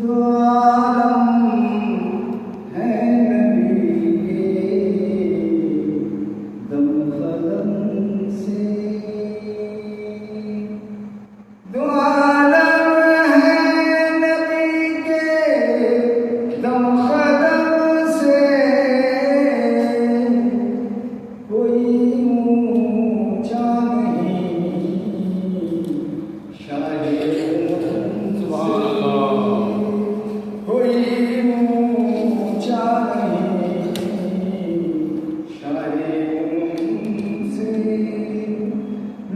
दो आलम है नबी के दम कदम से, दो आलम है नबी के दम कदम से, कोई ऊंचा नहीं शायद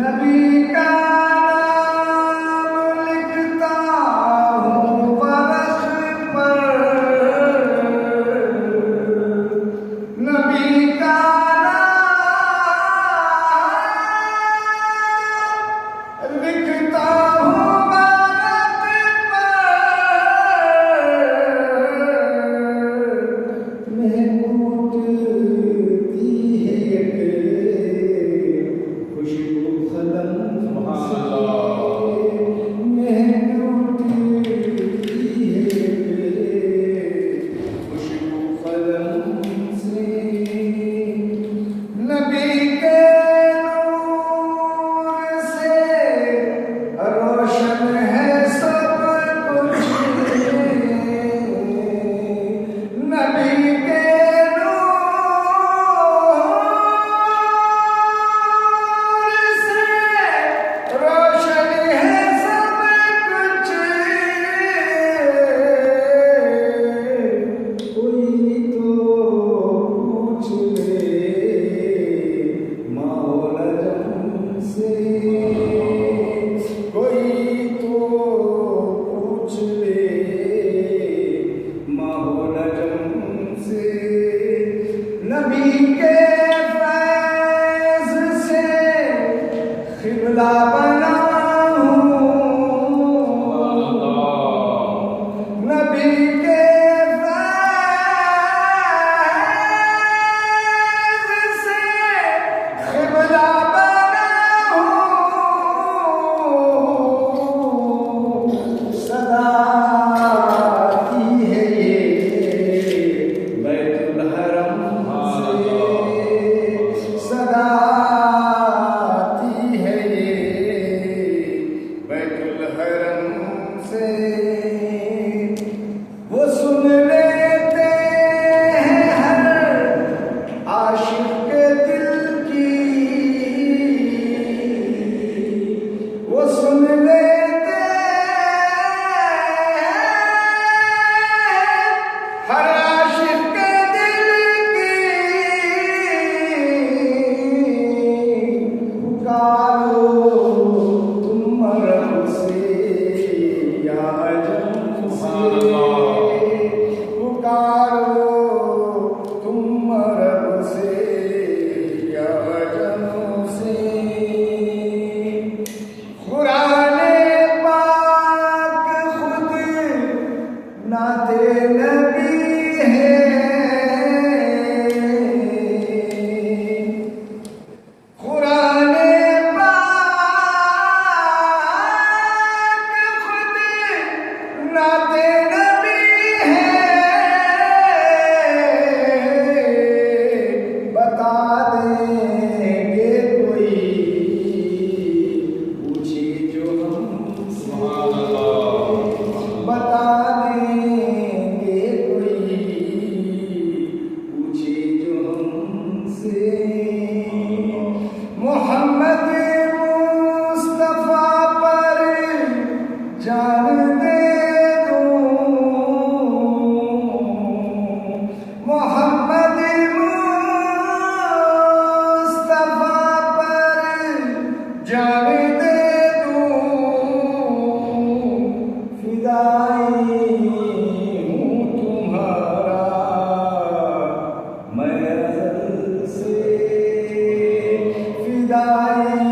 नबी का नाम लिखता हूँ फर्श पर, नबी का नाम लिखता हूँ भारत पर, महबूब दी है खुशबू कलम से, महबूब दी है खुशबू कलम से, नबी के नूर से रोशन है सब कुछ, नबी के नबी के फैज़ से क़िबला बना हूँ, नबी के फैज़ से क़िबला बना हूँ, सदा आती है ये बैतुल हरम, सदा आती है ये बैतुल हरम से, वो सुन लेते हैं हर आशिक के दिल की, वो सुन लेते हैं हर आशिक के दिल की, पुकारो तुम रब से या अजम से, पुकारो तुम रब से या अजम से, कुराने पाक खुद नाते नबी है, नाते नबी है, बता देंगे कोई पूछे जो हमसे, बता देंगे कोई पूछे जो हमसे, मोहम्मद मुस्तफा पर जान दे, मोहम्मद मुस्तफा पर जान दे दूं, फिदाई हूँ तुम्हारा मैं अज़ल से, फिदाई